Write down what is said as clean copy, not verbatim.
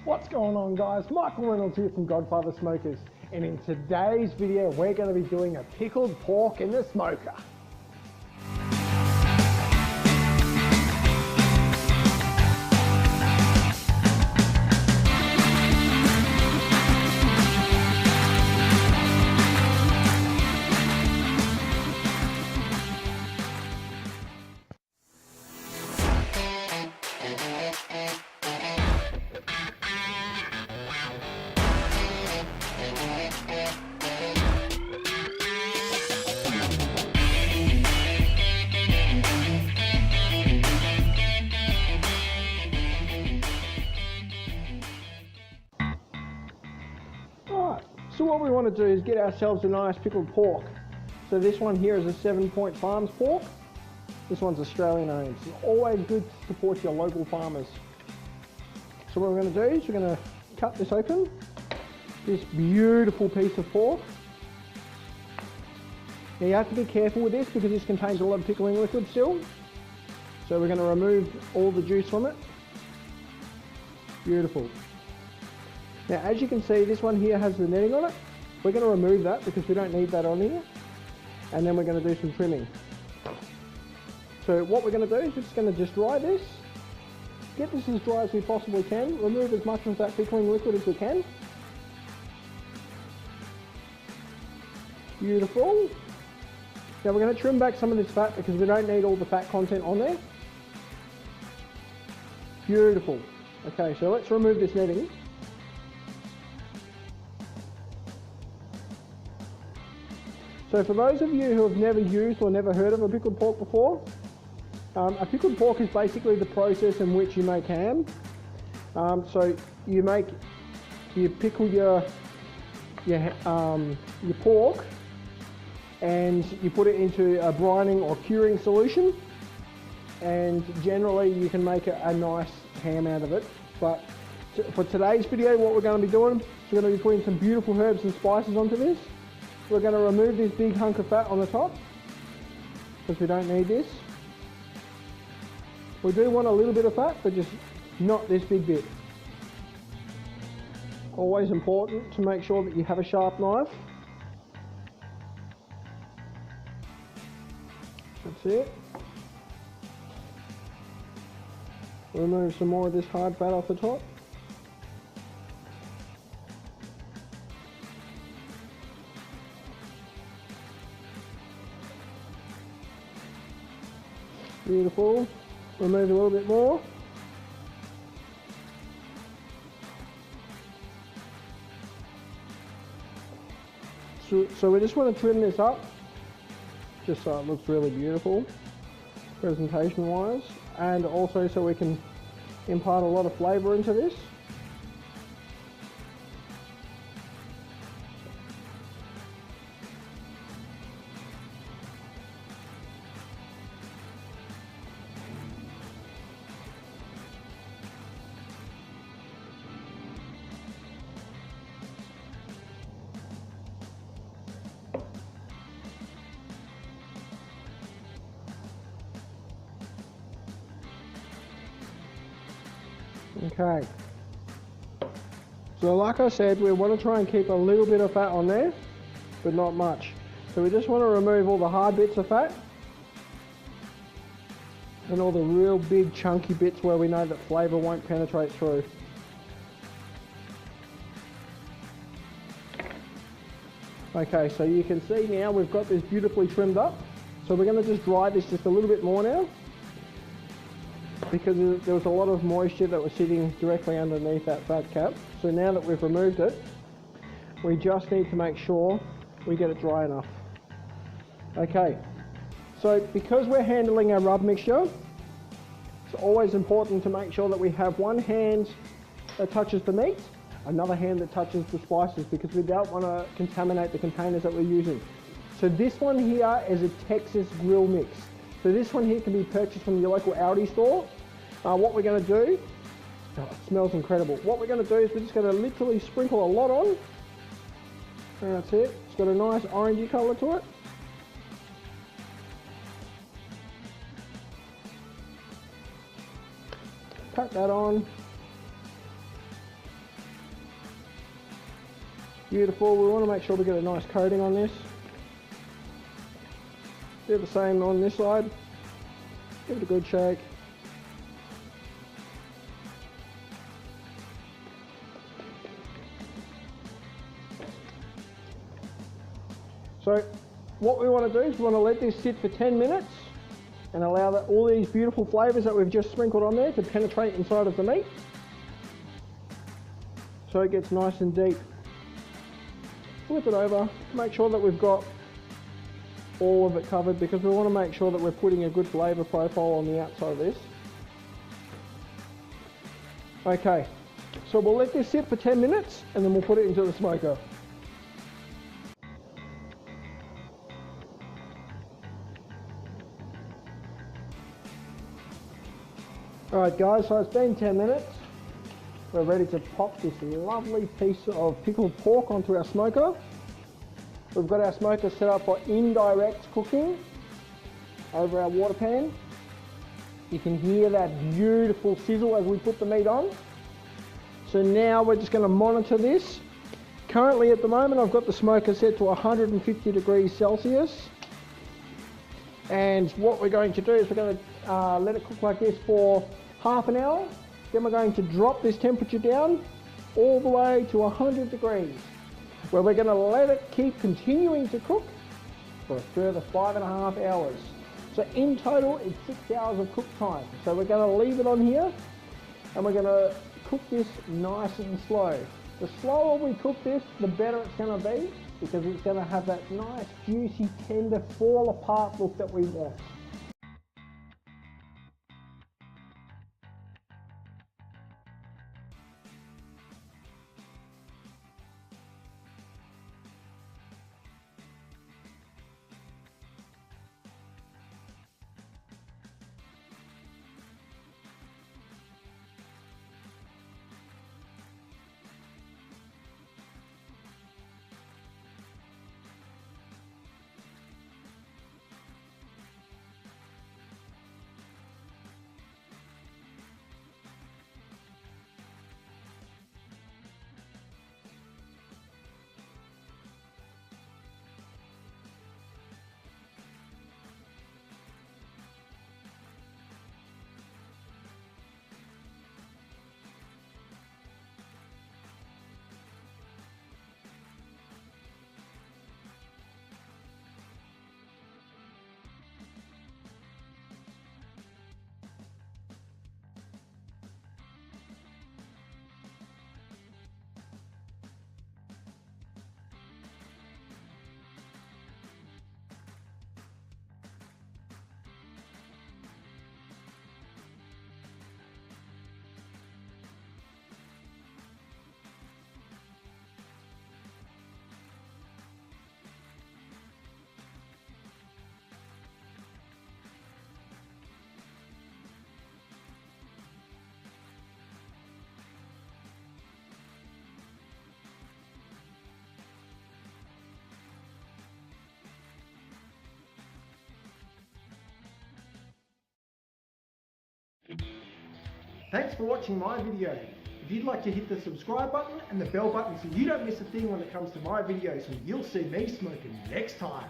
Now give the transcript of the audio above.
What's going on, guys? Michael Reynolds here from Godfather Smokers, and in today's video we're going to be doing a pickled pork in the smoker. So what we want to do is get ourselves a nice pickled pork. So this one here is a 7 Point Farms pork. This one's Australian owned. It's always good to support your local farmers. So what we're going to do is we're going to cut this open. This beautiful piece of pork. Now you have to be careful with this because this contains a lot of pickling liquid still. So we're going to remove all the juice from it. Beautiful. Now as you can see, this one here has the netting on it. We're going to remove that because we don't need that on here. And then we're going to do some trimming. So what we're going to do is we're just going to just dry this. Get this as dry as we possibly can. Remove as much of that pickling liquid as we can. Beautiful. Now we're going to trim back some of this fat because we don't need all the fat content on there. Beautiful. Okay, so let's remove this netting. So for those of you who have never used or never heard of a pickled pork before, a pickled pork is basically the process in which you make ham. So you pickle your pork and you put it into a brining or curing solution, and generally you can make a nice ham out of it. But for today's video, what we're going to be doing is we're going to be putting some beautiful herbs and spices onto this. We're going to remove this big hunk of fat on the top because we don't need this. We do want a little bit of fat, but just not this big bit. Always important to make sure that you have a sharp knife. That's it. Remove some more of this hard fat off the top. Beautiful. Remove a little bit more. So we just want to trim this up, just so it looks really beautiful, presentation wise, and also so we can impart a lot of flavour into this. Okay, so like I said, we want to try and keep a little bit of fat on there, but not much. So we just want to remove all the hard bits of fat and all the real big chunky bits where we know that flavour won't penetrate through. Okay, so you can see now we've got this beautifully trimmed up. So we're going to just dry this just a little bit more now, because there was a lot of moisture that was sitting directly underneath that fat cap. So now that we've removed it, we just need to make sure we get it dry enough. Okay, so because we're handling our rub mixture, it's always important to make sure that we have one hand that touches the meat, another hand that touches the spices, because we don't want to contaminate the containers that we're using. So this one here is a Texas grill mix. So this one here can be purchased from your local Aldi store. What we're going to do, oh, it smells incredible. What we're going to do is we're just going to literally sprinkle a lot on. And that's it. It's got a nice orangey colour to it. Cut that on. Beautiful. We want to make sure we get a nice coating on this. Do the same on this side. Give it a good shake. So what we want to do is we want to let this sit for 10 minutes and allow all these beautiful flavours that we've just sprinkled on there to penetrate inside of the meat, so it gets nice and deep. Flip it over, make sure that we've got all of it covered, because we want to make sure that we're putting a good flavour profile on the outside of this. Okay, so we'll let this sit for 10 minutes and then we'll put it into the smoker. Alright guys, so it's been 10 minutes. We're ready to pop this lovely piece of pickled pork onto our smoker. We've got our smoker set up for indirect cooking over our water pan. You can hear that beautiful sizzle as we put the meat on. So now we're just going to monitor this. Currently at the moment I've got the smoker set to 150 degrees Celsius. And what we're going to do is we're going to let it cook like this for half an hour. Then we're going to drop this temperature down all the way to 100 degrees, where we're going to let it keep continuing to cook for a further 5.5 hours. So in total it's 6 hours of cook time. So we're going to leave it on here and we're going to cook this nice and slow. The slower we cook this, the better it's going to be, because it's going to have that nice, juicy, tender, fall apart look that we want. Thanks for watching my video. If you'd like to hit the subscribe button and the bell button so you don't miss a thing when it comes to my videos, and you'll see me smoking next time.